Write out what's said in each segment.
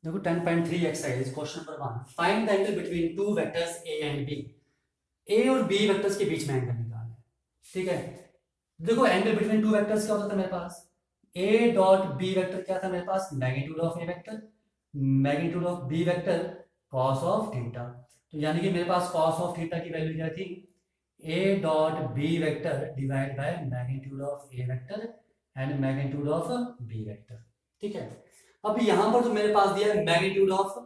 देखो 10.3 exercise question number 1, find the angle between two vectors a and b. A और b vectors के बीच में angle निकालना है। ठीक है, देखो एंगल बिटवीन टू वेक्टर्स क्या होता था मेरे पास, ए डॉट बी वेक्टर क्या था मेरे पास, magnitude of A vector, magnitude of B vector cos of theta. तो यानी कि मेरे पास कॉस ऑफ थीटा की वैल्यू क्या थी, a dot B vector divide by magnitude of A vector and magnitude of B vector. ठीक है, अब यहाँ पर तो मेरे पास दिया है magnitude of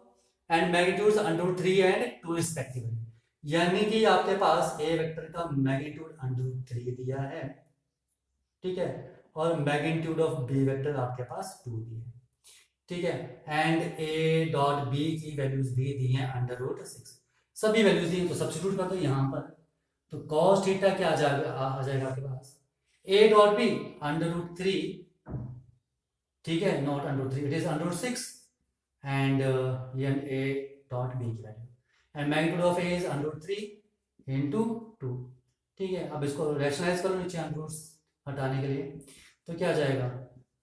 and magnitude √3 and 2 respectively, यानी कि आपके पास ए वेक्टर का मैग्नीट्यूड √3 दिया है। ठीक है, और मैग्नीट्यूड ऑफ बी वेक्टर आपके पास 2 दिया है। ठीक है, एंड ए डॉट बी की वैल्यूज भी दी हैं √6, सभी वैल्यूज दी हैं, तो सब्स्टिट्यूट कर दो यहाँ पर। तो कॉस थीटा क्या आ जाएगा आपके पास, ए डॉट बी √3, ठीक है, not √3, it is √6 and a dot b की value and magnitude of a is √3 into 2। ठीक है, अब इसको रैशनलाइज करो नीचे अंडर हटाने के लिए, तो क्या आ जाएगा,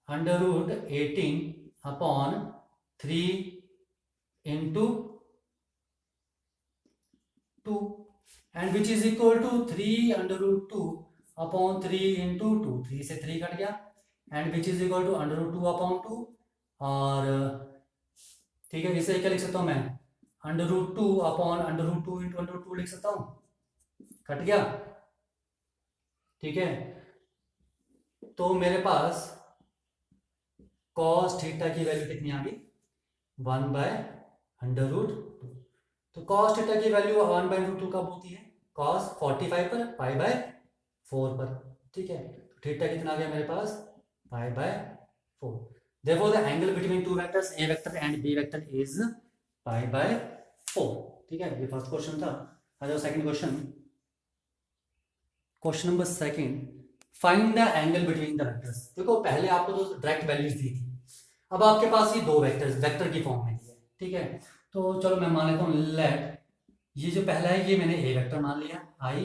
√18 upon 3 into 2 and which is equal to 3 √2 upon 3 into 2, 3 से 3 कट गया and which is equal to √2 upon 2। और ठीक है, इसे क्या लिख सकता हूँ मैं, √2 अपॉन √2 इंटू √2 लिख सकता हूँ, कट गया। ठीक है, तो मेरे पास cos थीटा की वैल्यू कितनी आ गई, 1/√2। तो cos थीटा की वैल्यू 1/√2 कब होती है, cos 45 पर, π/4 पर। ठीक है, तो थीटा कितना आ गया मेरे पास, π/4। therefore the angle between two vectors a vector and b vector is π/4। ठीक है, ये फर्स्ट क्वेश्चन था। आ जाओ second question, question number second, find the angle between the vectors. देखो पहले आपको तो डायरेक्ट वैल्यूज दी थी, अब आपके पास ये दो वेक्टर्स वेक्टर की फॉर्म में दिया है। ठीक है, तो चलो मैं मान लेता हूँ, लेट ये जो पहला है ये मैंने ए वेक्टर मान लिया, i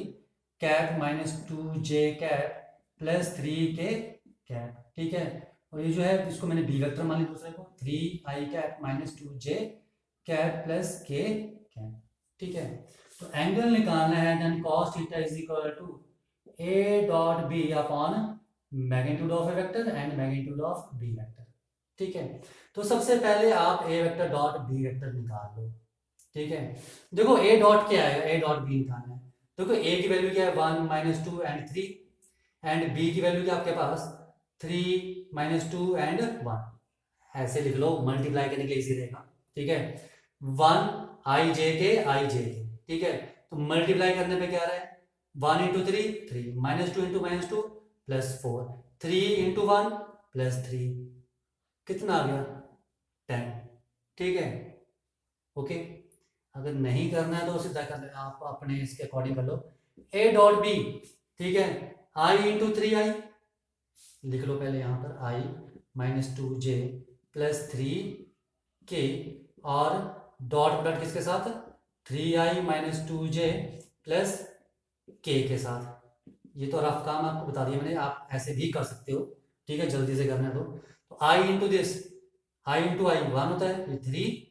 cap -2j cap +3k cap. ठीक है, और ये जो है इसको मैंने बी वेक्टर मान लिया दूसरे को, 3i cap -2j cap +k cap. ठीक है, तो एंगल निकालना है, then cos theta is equal to A dot B upon magnitude of A vector and magnitude of B vector. ठीक है, तो सबसे पहले आप A vector dot B vector निकाल लो। ठीक है, देखो ए डॉट क्या आएगा, ए डॉट बी निकालना है। देखो ए की वैल्यू क्या है, 1 -2 एंड 3 एंड बी की वैल्यू क्या आपके पास, 3 -2 एंड 1। ऐसे लिख लो, मल्टीप्लाई करने के लिए इजी रहेगा। ठीक है, 1 i j k। ठीक है, तो मल्टीप्लाई करने पे क्या आ रहा है, 1 इंटू 3 3, -2 इंटू -2 +4, 3 इंटू 1 +3, कितना आ गया, 10। ठीक है, ओके। अगर नहीं करना है तो सीधा कर लेना, आप अपने इसके अकॉर्डिंग कर लो। ए डॉट बी, ठीक है, आई इंटू 3i, लिख लो पहले यहाँ पर, i -2j +3k और डॉट प्रोडक्ट किसके साथ, 3i -2j +k के साथ। ये तो रफ काम आपको बता दिया मैंने, आप ऐसे भी कर सकते हो। ठीक है, जल्दी से करना है तो i into this, i into i 1 होता है, 3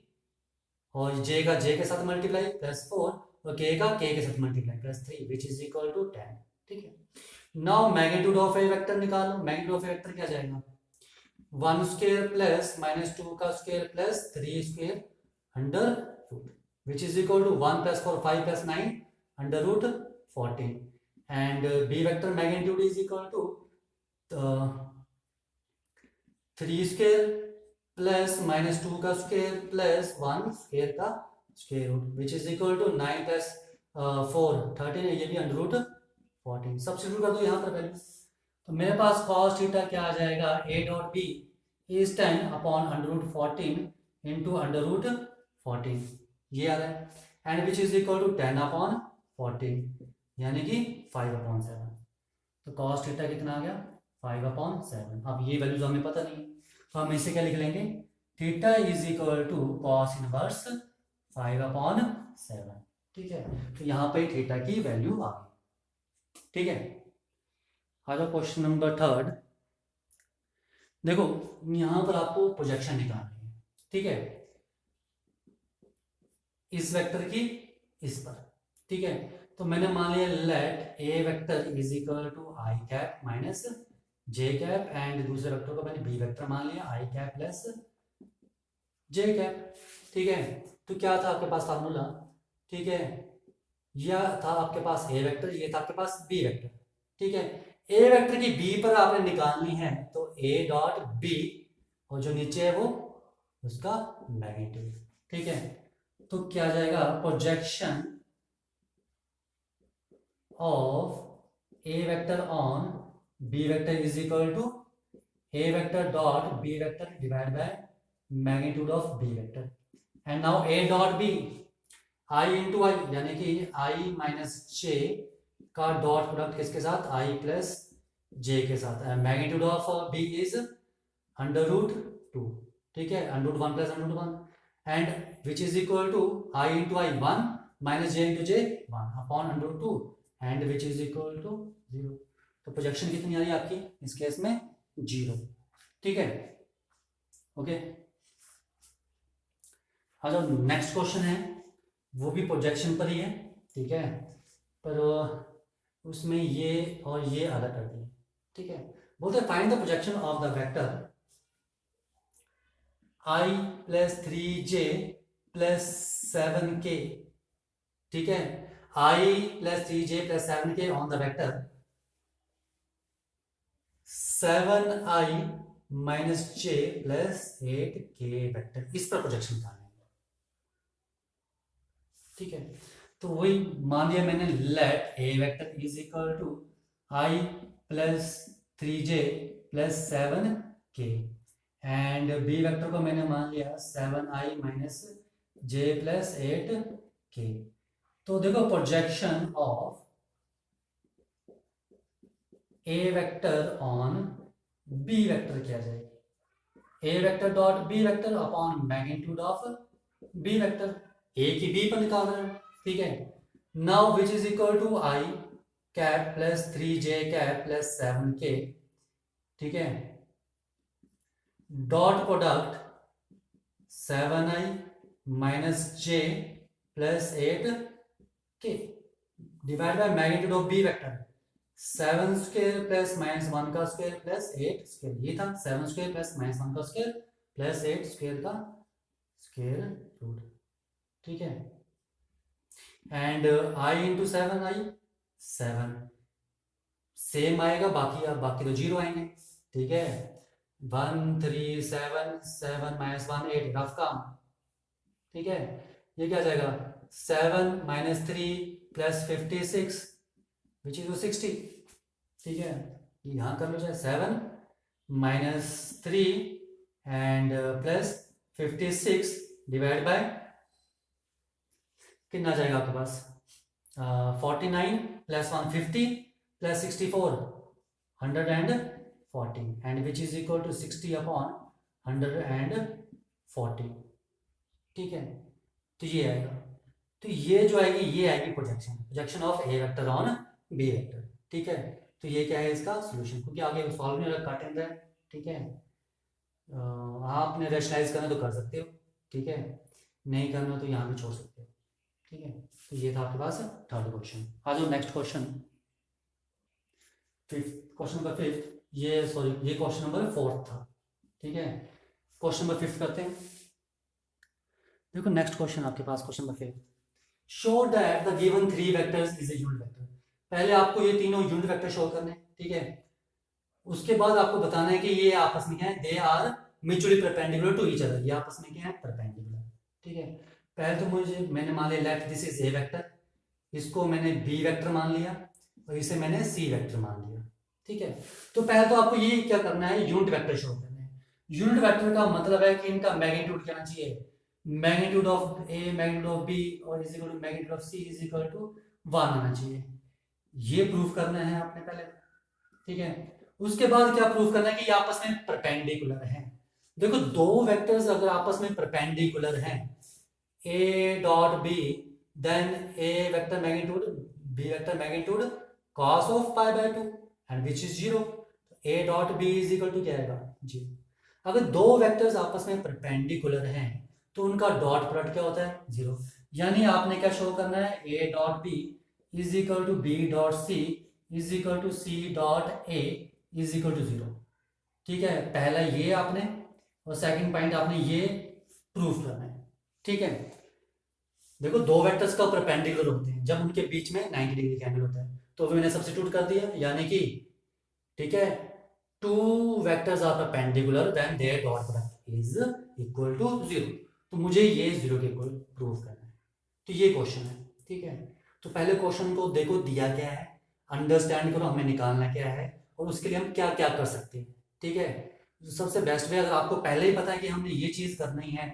और j का j के साथ मल्टीप्लाई +4 और k का k के साथ multiply +3 which is equal to 10। ठीक है, now magnitude of A vector निकालो। मैग्नीट्यूड ऑफ ए वेक्टर क्या जाएगा, 1² प्लस -2 का square plus 3 square under root which is equal to 1 + 4 5 + 9 under root 14 and B vector magnitude is equal to 3² plus -2 का square plus 1 square का square root which is equal to 9 + 4 13 है, ये भी under root 14। Substitute कर दो यहाँ पर value, तो मेरे पास cos थीटा क्या आ जाएगा, a dot B is 10 upon √14 into √14, ये आ रहा है and which is equal to 10 upon 14 यानी कि 5/7। तो cos थीटा कितना आ गया, 5/7। अब ये वैल्यूज हमें पता नहीं, तो हम इसे क्या लिख लेंगे, theta is equal to cos inverse 5/7। ठीक है, तो यहाँ पे थीटा की वैल्यू आ गई। ठीक है, आ जाओ क्वेश्चन नंबर थर्ड। देखो यहाँ पर आपको प्रोजेक्शन निकालनी है। ठीक है, इस वेक्टर की इस पर, ठीक है। तो मैंने मान लिया let a vector is equal to i cap minus j cap, and दूसरे वेक्टर को मैंने बी वेक्टर मान लिया i cap plus j cap, ठीक है। तो क्या था आपके पास फार्मूला, ठीक है, यह था आपके पास ए वेक्टर, ये था आपके पास बी वेक्टर, ठीक है। ए वेक्टर की बी पर आपने निकालनी है तो ए डॉट बी, और जो नीचे है वो उसका मैग्नीट्यूड, ठीक है। तो क्या आ जाएगा, projection of A vector on b vector is equal to a vector dot B vector divide by magnitude of B vector. And now a dot b, i into i, यानी कि आई माइनस जे का dot product किसके साथ, आई plus j के साथ। Magnitude of b is under root two, ठीक है, under root one plus under root one, and which is equal to i into i one minus j into j one upon under root two, and which is equal to zero. तो projection कितनी आ रही है आपकी इस case में, zero, ठीक है, ओके। हाँ, जो नेक्स्ट क्वेश्चन है वो भी प्रोजेक्शन पर ही है, ठीक है, पर उसमें ये और ये अलग कर दिए, ठीक है। बोलते find the projection of the vector i plus 3j plus 7k, ठीक है, i plus 3j plus 7k on the vector 7i minus j plus 8k vector, इस पर प्रोजेक्शन निकालना है, ठीक है। तो वही मान लिया मैंने let a vector is equal to i plus 3j plus 7k, and B vector को मैंने मान लिया 7i minus j plus 8k। तो देखो projection of A vector on b vector क्या जाएगी, a vector dot B vector upon magnitude of B vector, a की b पर निकाल रहे हैं, ठीक है। Now which is equal to i cap plus 3j cap plus 7k, ठीक है, dot product 7i minus j plus 8k divide by magnitude of B vector 7 square plus minus 1 का स्क्वायर प्लस 8 स्क्वायर, ये था 7 square plus minus 1 का square plus 8 square का square root, ठीक है, and i into 7i 7 same आएगा, बाकी तो जीरो आएंगे, ठीक है। 1 3 7 7 माइनस 1 8 रफ काम, ठीक है। ये क्या जाएगा 7 माइनस 3 प्लस 56 विच इज 60, ठीक है, यहाँ कर लो चाहे 7 minus 3 and plus 56 divide by कितना जाएगा आपके पास 49 plus 150 plus 64 140, and which is equal to 60 upon 140, ठीक है। तो ये आएगा, तो ये जो आएगी ये आएगी projection of A vector on b vector, ठीक है। तो ये क्या है इसका सोल्यूशन, क्योंकि आगे सॉल्व नहीं हो रहा, कट एंड है, ठीक है। आपने रैशनलाइज करना तो कर सकते हो, ठीक है, नहीं करना तो यहाँ भी छोड़ सकते हो, ठीक है। तो ये था आपके पास थर्ड क्वेश्चन। आ जाओ next question, question number fifth, ये क्वेश्चन नंबर फोर्थ था, ठीक है। क्वेश्चन नंबर फिफ्थ करते हैं। देखो नेक्स्ट क्वेश्चन आपके पास question number fifth, show that the given three vectors is a unit vector. पहले आपको ये तीनों यूनिट वेक्टर शो करने, ठीक है। उसके बाद आपको बताना है कि ये आपस में क्या है, they are mutually perpendicular to each other, ये आपस में क्या है, परपेंडिकुलर, ठीक है। पहले तो मैंने मान लिया let this is a vector, इसको मैंने बी वेक्टर मान लिया और इसे मैंने सी वेक्टर मान लिया, ठीक है। तो पहले तो आपको ये क्या करना है, यूनिट वेक्टर शो करना है। यूनिट वेक्टर का मतलब है कि इनका मैग्नीट्यूड क्या चाहिए, magnitude of a magnitude of b और is equal to magnitude of c is equal to 1 आना चाहिए। ये प्रूफ करना है आपने पहले, ठीक है। उसके बाद क्या प्रूफ करना है कि ये आपस में परपेंडिकुलर हैं। देखो दो वेक्टर्स अगर आपस में परपेंडिकुलर हैं a dot b, then a vector magnitude b vector magnitude cos of pi by 2 and which is 0, a dot b is equal to क्या आएगा 0। अगर दो वेक्टर्स आपस में परपेंडिकुलर हैं तो उनका डॉट प्रोडक्ट क्या होता है 0। यानी आपने क्या शो करना है, a dot B is equal to b dot c is equal to c dot a is equal to 0। ठीक है, पहला ये आपने और सेकंड पॉइंट आपने ये प्रूफ करना है। ठीक है, देखो दो वेक्टर्स का परपेंडिकुलर होते हैं जब उनके बीच में 90 डिग्री का एंगल होता है, तो भी मैंने सब्स्टिट्यूट कर दिया, यानी कि ठीक है, two vectors are perpendicular when their dot product is equal to 0। तो मुझे ये 0 के इक्वल प्रूव करना है, तो ये क्वेश्चन है। ठीक है, तो पहले क्वेश्चन को देखो दिया क्या है, अंडरस्टैंड करो हमें निकालना क्या है और उसके लिए हम क्या क्या कर सकते हैं। ठीक है, तो सबसे बेस्ट वे, अगर आपको पहले ही पता है कि हमने ये चीज़ करनी है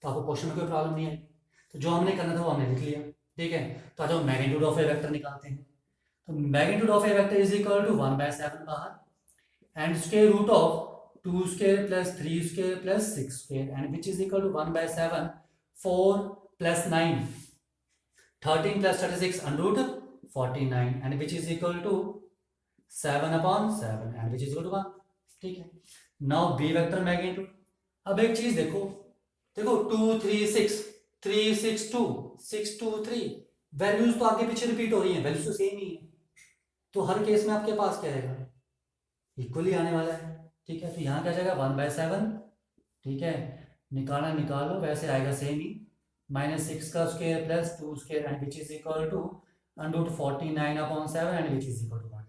तो आपको क्वेश्चन में कोई प्रॉब्लम नहीं आएगी। तो जो हमने करना था वो हमने लिख लिया। ठीक है, तो आ जाओ मैग्नीट्यूड ऑफ ए वेक्टर निकालते हैं। तो magnitude of A vector is equal to 1/7 बाहर and square root of 2 square plus 3 square plus 6 square and which is equal to 1/7 4 plus 9 13 plus 36 under root 49 and which is equal to 7/7 and which is equal to 1। ठीक है, now B vector magnitude. अब एक चीज देखो, देखो 2 3 6 3 6 2 6 2 3 values तो आगे पीछे रिपीट हो रही हैं, वैल्यूज तो सेम ही है, तो हर केस में आपके पास क्या आएगा, इक्वली आने वाला है। ठीक है, तो यहाँ क्या जाएगा 1/7। ठीक है, निकालना निकालो, वैसे आएगा सेम ही, -6 का square plus 2 square and which is equal to under 49/7 and which is equal to 1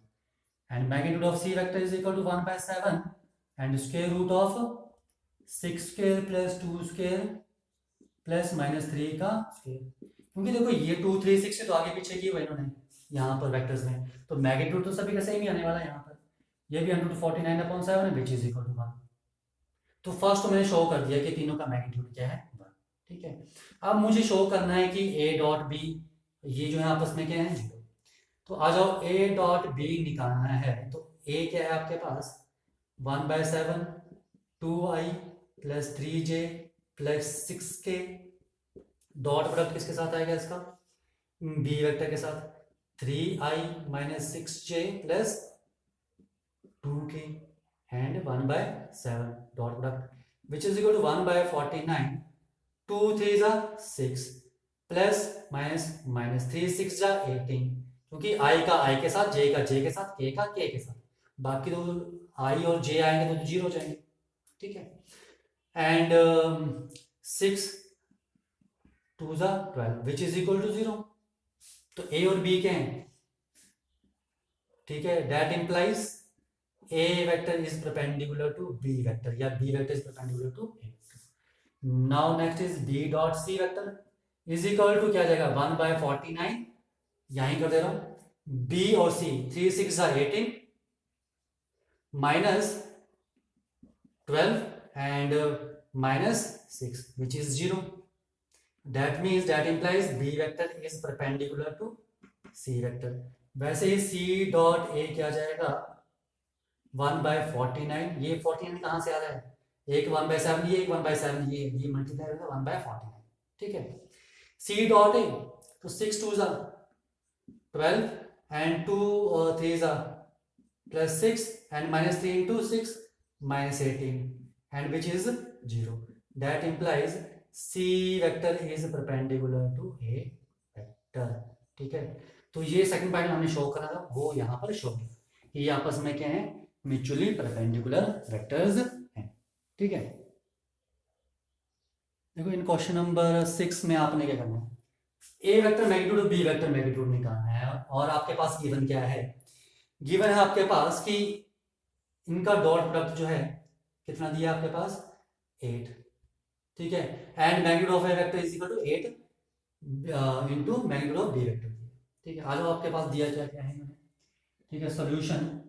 and magnitude of c vector is equal to 1/7 and square root of 6 square plus 2 square plus -3 का square. क्योंकि देखो ये 2 3 6 से तो आगे पीछे की हुआ इन्होंने यहाँ पर वेक्टर्स में, तो मैग्नीट्यूड तो सभी का सेम ही आने वाला है यहाँ पर, ये भी under 49/7 which is equal to 1। तो फर्स्ट तो मैंने शो कर दिया कि तीनों का मैग्नीट्यूड क्या है 1। ठीक है, अब मुझे शो करना है कि ए डॉट बी ये जो है आपस में क्या है 0। तो आ जाओ ए डॉट बी निकालना है, तो ए क्या है आपके पास 1/7 2i plus 3j plus 6k dot product किसके साथ आएगा इसका, बी वेक्टर के साथ 3i minus 6j plus 2k and 1/7 dot product which is equal to 1/49 2 3 are 6 plus minus 3 6 जा 18, क्योंकि i का i के साथ, j का j के साथ, k का k के साथ, बाकी तो i और j आएंगे तो 0 हो जाएंगे। ठीक है, एंड 6 2 जा 12 विच इज इक्वल टू 0। तो a और b क्या हैं, ठीक है, that implies A vector is perpendicular to B vector या B vector is perpendicular to A vector. Now next is B dot C vector is equal to क्या जाएगा 1/49, यहीं कर दे रहा हूँ, B और C 3 6 are 18 minus 12 and minus 6 which is 0. That means that implies B vector is perpendicular to C vector. वैसे ही C dot A क्या जाएगा 1/49, ये 49 कहाँ से आ रहा है, एक 1/7 ये, एक 1/7 ये मल्टीप्लाई होगा 1/49। ठीक है, सी डॉट ए तो 6 2 जा 12 एंड 2 3 जा plus 6 and -3 into 6 -18 and which is 0। That implies c vector is perpendicular to a vector. ठीक है, तो ये सेकंड पॉइंट हमने शो करा था, वो यहाँ पर शो किया, ये आपस में क्या है, म्यूचुअली परपेंडिकुलर वेक्टर्स हैं। ठीक है, देखो इन क्वेश्चन नंबर 6 में आपने क्या करना है, ए वेक्टर मैग्नीट्यूड और बी वेक्टर मैग्नीट्यूड निकालना है, और आपके पास गिवन क्या है, गिवन है आपके पास कि इनका डॉट प्रोडक्ट जो है कितना दिया आपके पास 8। ठीक है, and magnitude of A vector is equal to 8 into magnitude of B vector. ठीक है, आ जाओ आपके पास दिया क्या क्या है इन्होंने। ठीक है, सॉल्यूशन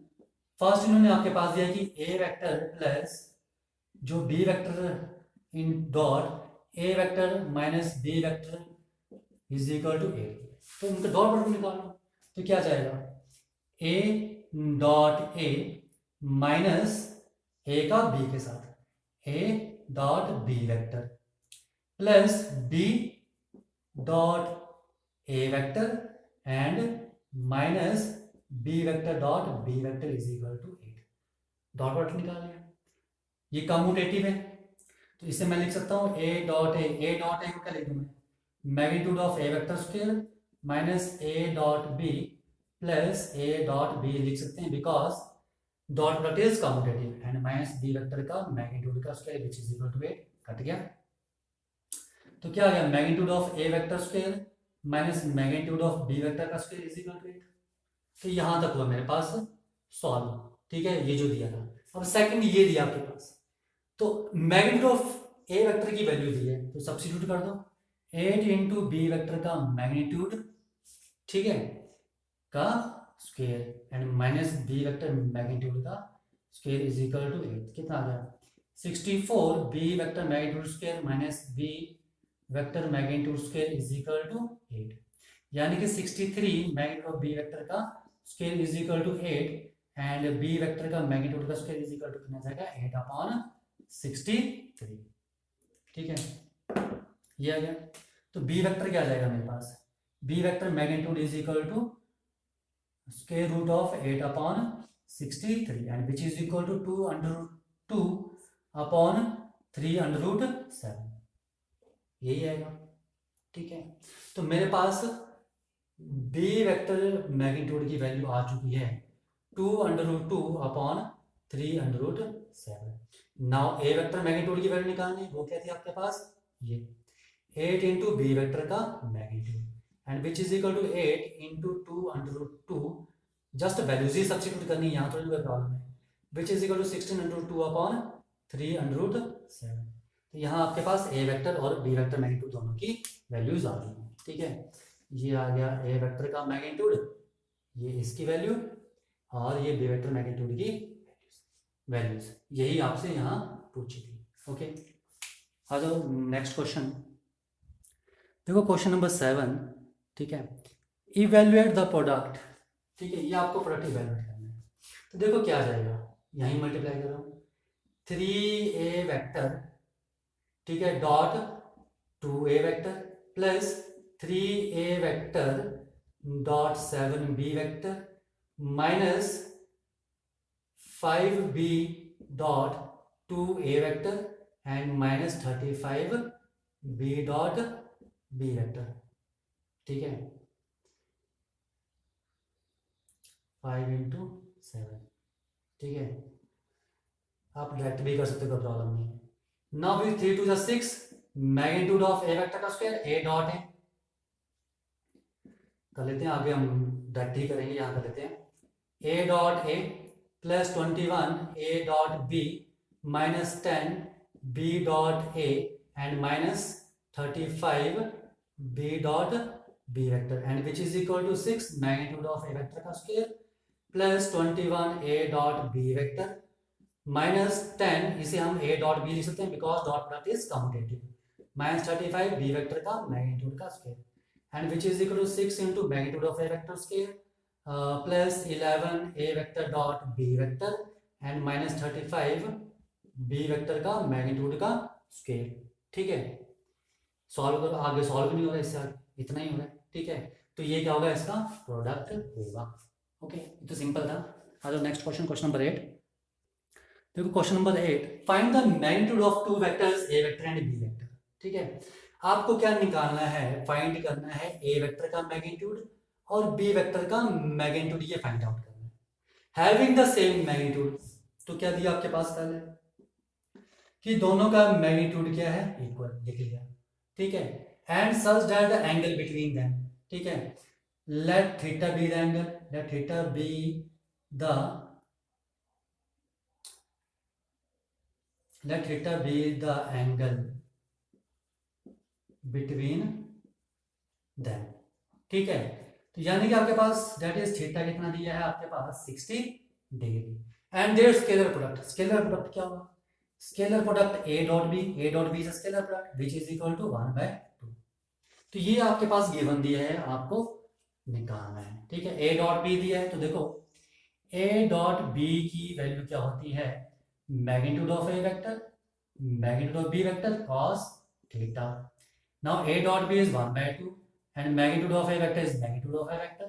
फर्स्ट इन्होंने आपके पास दिया कि ए वेक्टर प्लस जो b vector in dot A vector minus b vector is equal to 8, तो उनका डॉट प्रोडक्ट निकालना, तो क्या जाएगा ए डॉट ए माइनस ए का बी के साथ a dot B vector plus b dot A vector and minus b vector dot B vector is equal to 8। Dot product निकालना है, ये कम्यूटेटिव है, तो इसे मैं लिख सकता हूँ ए डॉट ए को क्या लिख दूँ मैं magnitude of A vector square minus a dot b plus a dot B लिख सकते हैं, because dot product is commutative, and minus b vector का मैग्नीट्यूड का square which is equal to 8 cut गया। तो क्या आ गया, magnitude of A vector square minus magnitude of B vector का स्क्वायर इज इक्वल टू 8। तो यहां तक हुआ मेरे पास सॉल्व, ठीक है, ये जो दिया था। अब सेकंड ये दिया आपके पास, तो मैग्नीट्यूड ऑफ ए वेक्टर की वैल्यू दी है, तो सब्स्टिट्यूट कर दो 8 इंटू बी वेक्टर का मैग्नीट्यूड, ठीक है, का square and minus b vector magnitude का स्क्वायर इज इक्वल टू 8। कितना आ गया 64 b vector magnitude square minus b vector magnitude square is equal to 8, यानी कि 63 मैग्नीट्यूड ऑफ बी वेक्टर का square is equal to 8 and B vector का magnitude का square is equal to कितना जाएगा 8 अपॉन 63, ठीक है, ये आ गया। तो बी वेक्टर क्या आ जाएगा मेरे पास, B vector magnitude is equal to square root of 8 upon 63 and which is equal to 2 under root 2 upon 3 under root 7, यही आएगा, ठीक है। तो मेरे पास बी वेक्टर मैग्नीट्यूड की वैल्यू आ चुकी है 2 under root 2 upon 3 under root 7। Now A vector magnitude की वैल्यू निकालनी, वो क्या थी आपके पास, ये 8 इंटू बी वेक्टर का magnitude and which is equal to 8 into 2 under root 2, just values ही सब्स्टिट्यूट करनी है, यहाँ थोड़ी कोई प्रॉब्लम है, which is equal to 16 under root 2 upon 3 under root 7। तो यहाँ आपके पास ए वेक्टर और बी वेक्टर मैग्नीट्यूड दोनों की वैल्यूज आ गई हैं, ठीक है। ये आ गया ए वेक्टर का मैग्नीट्यूड, ये इसकी वैल्यू, और ये बी वेक्टर मैग्नीट्यूड की वैल्यूज, यही आपसे यहाँ पूछी थी, ओके। आ जाओ नेक्स्ट क्वेश्चन, देखो क्वेश्चन नंबर 7, ठीक है, इवेल्युएट द प्रोडक्ट, ठीक है, ये आपको प्रोडक्ट इवेल्युएट करना है। तो देखो क्या आ जाएगा, यहीं मल्टीप्लाई कर रहा हूँ 3a वेक्टर, ठीक है, dot 2a vector plus 3a vector dot 7b vector minus 5b dot 2a vector and minus 35b dot b vector, ठीक है, 5 इंटू 7, ठीक है, आप डायरेक्ट भी कर सकते हो, कोई प्रॉब्लम नहीं है। Now with 3 to 6 magnitude of A vector का स्क्वायर ए डॉट है, कर लेते हैं, आगे हम डायरेक्ट ही करेंगे, यहाँ कर लेते हैं A dot A plus 21 A dot B minus 10 B dot A and minus 35 B dot B vector and which is equal to 6 magnitude of A vector का square plus 21 A dot B vector minus 10, इसे हम A dot B लिख सकते हैं because dot product is commutative, minus 35 B vector का magnitude का square and which is equal to 6 into magnitude of A vector square plus 11 a vector dot B vector and minus 35 B vector का magnitude का square, ठीक है। Solve करो, आगे solve नहीं होगा, इससे आगे इतना ही होगा, ठीक है। तो ये क्या होगा, इसका प्रोडक्ट होगा, ओके, तो सिंपल था। आ जाओ नेक्स्ट क्वेश्चन, क्वेश्चन नंबर 8, देखो question number 8, find the magnitude of two vectors a vector and B vector, ठीक है। आपको क्या निकालना है, फाइंड करना है ए वेक्टर का मैग्नीट्यूड और बी वेक्टर का मैग्नीट्यूड, ये फाइंड आउट करना है। हैविंग द सेम मैग्नीट्यूड, तो क्या दिया आपके पास पहले कि दोनों का मैग्नीट्यूड क्या है, इक्वल, लिख लिया, ठीक है, and such that the angle between them, ठीक है, let theta be the angle, let theta be the let theta be the angle between them, ठीक है। तो यानी कि आपके पास that is theta कितना दिया है आपके पास 60 degree and their scalar product, scalar product क्या होगा, scalar product a dot b से scalar product which is equal to 1/2। तो ये आपके पास गिवन दिया है, आपको निकालना है, ठीक है। a डॉट b दिया है, तो देखो a डॉट b की वैल्यू क्या होती है, magnitude of a vector, magnitude of b vector cos theta. Now a dot b is 1/2 and magnitude of a vector is magnitude of a vector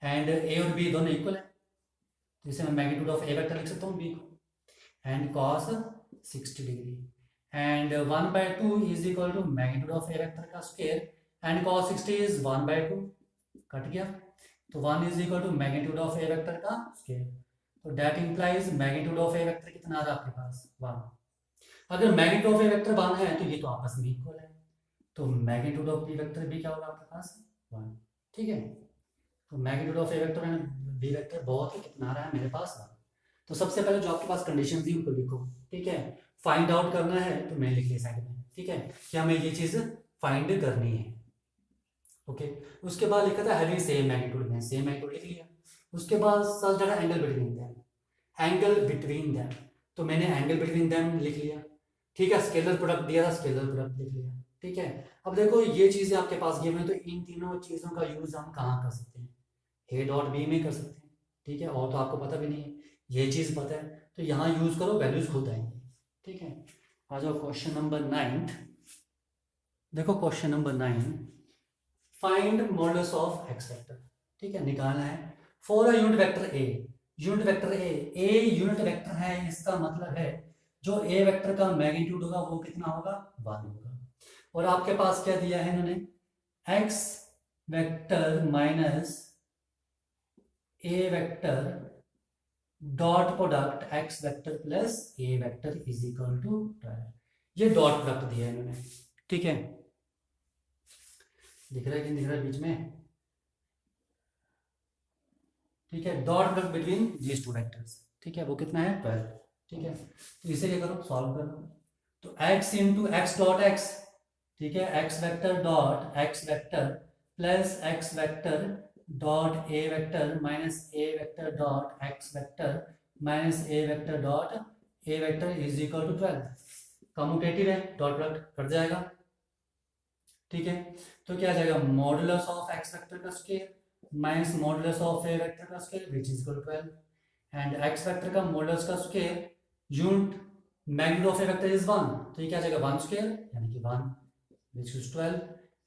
and a और b दोनों equal है, जिसे मैं magnitude of a vector लिख सकता हूँ b को and cos 60 degree and 1/2 is equal to magnitude of a vector का square and cos 60 is 1/2, cut गया। तो 1 is equal to magnitude of A vector का स्केयर। तो that implies magnitude of A vector कितना आ रहा है आपके पास 1। अगर मैग्नीट्यूड ऑफ ए वेक्टर 1 है तो ये तो आपस में इक्वल है, तो मैग्नीट्यूड ऑफ बी वेक्टर भी क्या होगा आपके पास 1। ठीक है, तो magnitude of A vector and B vector बहुत ही कितना आ रहा है मेरे पास 1। तो सबसे पहले जो आपके पास कंडीशन दी उनको लिखो। ठीक है, फाइंड आउट करना है तो मैं लिख लिया साइड में। ठीक है, कि हमें ये चीज फाइंड करनी है। ओके, उसके बाद लिखा था हैविंग सेम मैग्नीट्यूड में, सेम मैग्नीट्यूड लिख लिया। उसके बाद search data angle between them, angle between them, तो मैंने एंगल बिटवीन देम लिख लिया। ठीक है, स्केलर प्रोडक्ट दिया था, स्केलर प्रोडक्ट लिख लिया। ठीक है, अब देखो ये चीजें आपके पास गिवन है, तो इन तीनों चीजों का यूज हम कहाँ कर सकते हैं, ए डॉट बी में कर सकते हैं। ठीक है, और तो आपको पता भी नहीं है, ये चीज पता है, तो यहाँ यूज करो, वैल्यूज खुद आएंगी। ठीक है, आ जाओ क्वेश्चन नंबर 9। देखो question number 9, find modulus of X vector. ठीक है, निकालना है for a unit vector A. Unit vector A unit vector है, इसका मतलब है जो ए वेक्टर का मैग्नीट्यूड होगा वो कितना होगा 1 होगा। और आपके पास क्या दिया है इन्होंने, x vector minus A vector dot product x vector plus a vector is equal to 12। ये डॉट प्रोडक्ट दिया है इन्होंने। ठीक है, दिख रहा है कि नहीं दिख रहा है बीच में। ठीक है, dot product between these two vectors. ठीक है, वो कितना है 12। ठीक है, तो इसे क्या करो, सॉल्व करो। तो x into X dot X, ठीक है, X vector dot X vector plus X vector dot A vector minus A vector dot X vector minus A vector dot A vector is equal to 12। Commutative है, dot product cut जाएगा। ठीक है, तो क्या आ जाएगा, मॉडुलस ऑफ एक्स वेक्टर का square minus modulus of A vector का square which is equal to 12, and X vector का मॉडुलस का square unit magnitude of A vector is 1, तो ये क्या आ जाएगा 1 स्क्वायर यानी कि 1 which is 12,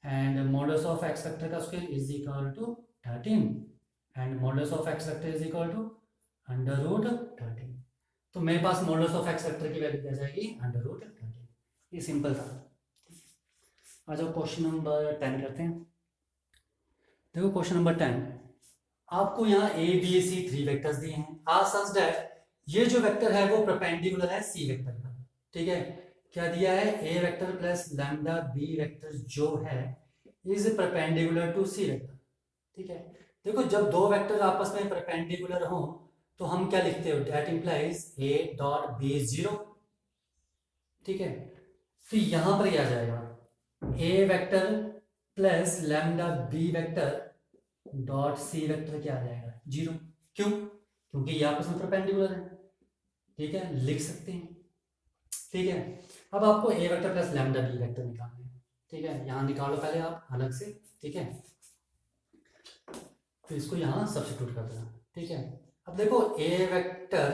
and modulus of X vector का square is equal to 13, and modulus of X vector is equal to under root 13। तो मेरे पास मॉडुलस ऑफ एक्स वेक्टर की वैल्यू क्या जाएगी अंडर रूट 13। ये सिंपल था। आ जाओ क्वेश्चन नंबर 10 करते हैं। देखो क्वेश्चन नंबर 10, आपको यहाँ ए बी सी 3 वेक्टर्स दिए हैं। आज सच दैट ये जो वेक्टर है वो परपेंडिकुलर है सी वेक्टर का। ठीक है, क्या दिया है, ए vector plus lambda B vector जो है is perpendicular to C vector. ठीक है, देखो जब दो वेक्टर आपस में परपेंडिकुलर हो तो हम क्या लिखते हो, that implies A dot B is 0। ठीक है, तो यहां पर क्या आ जाएगा, A vector plus lambda B vector dot C vector क्या आ जाएगा 0। क्यों, क्योंकि ये आपस में परपेंडिकुलर है। ठीक है, लिख सकते हैं। ठीक है, अब आपको A vector plus lambda B vector निकालना है। ठीक है, यहां निकालो पहले आप अलग से। ठीक है, तो इसको यहां सब्स्टिट्यूट कर देना। ठीक है, अब देखो A vector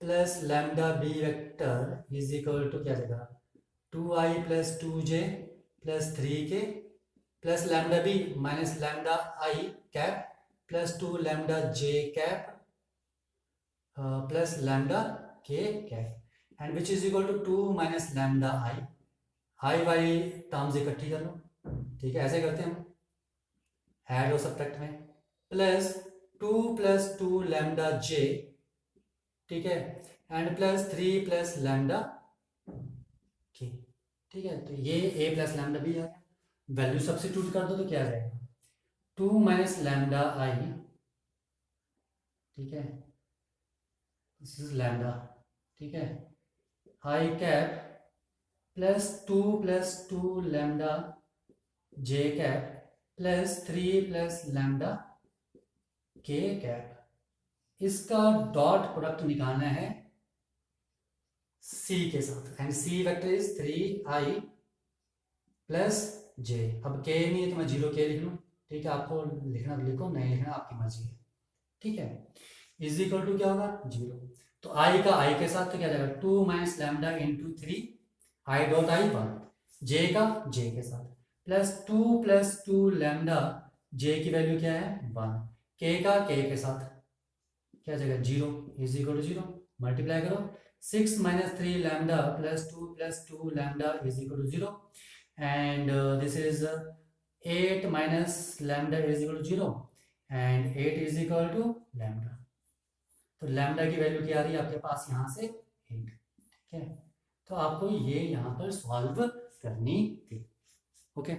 plus lambda B vector is equal to क्या जाएगा 2i plus 2j plus 3k plus lambda B minus lambda I cap plus 2 lambda J cap plus lambda K cap and which is equal to 2 minus lambda I Y terms इकट्ठी कर लो। ठीक है, ऐसे करते हैं हम, ऐड और subtract में, प्लस 2 प्लस 2 लैम्डा जे, ठीक है, एंड प्लस 3 प्लस लैम्डा के। ठीक है, तो ये ए प्लस लैम्डा बी आ गया, वैल्यू सब्स्टिट्यूट कर दो तो क्या आ जाएगा 2 माइनस लैम्डा आई, ठीक है, दिस इज लैम्डा, ठीक है, I cap plus 2 lambda J cap plus 3 प्लस लैम्डा के कैप। इसका डॉट प्रोडक्ट निकालना है सी के साथ and C vector is 3i plus J. अब के नहीं है तो मैं 0k लिख लूँ। ठीक है, आपको लिखना लिखो, नहीं लिखना आपकी मर्जी है। ठीक है, इज इक्वल टू क्या होगा 0, तो i का i के साथ तो क्या जाएगा 2 minus lambda into 3 I dot I 1, जे का जे के साथ प्लस 2 लैम्डा जे की वैल्यू क्या है 1, के का के के साथ क्या जाएगा 0 इज इक्वल टू 0, मल्टीप्लाई करो 6 minus 3 lambda plus 2 lambda is equal to 0 and this is 8 minus lambda is equal to 0 and 8 is equal to lambda. तो लैम्डा की वैल्यू क्या आ रही है आपके पास यहाँ से 8। ठीक है, तो आपको ये यहाँ पर सॉल्व करनी थी। ओके।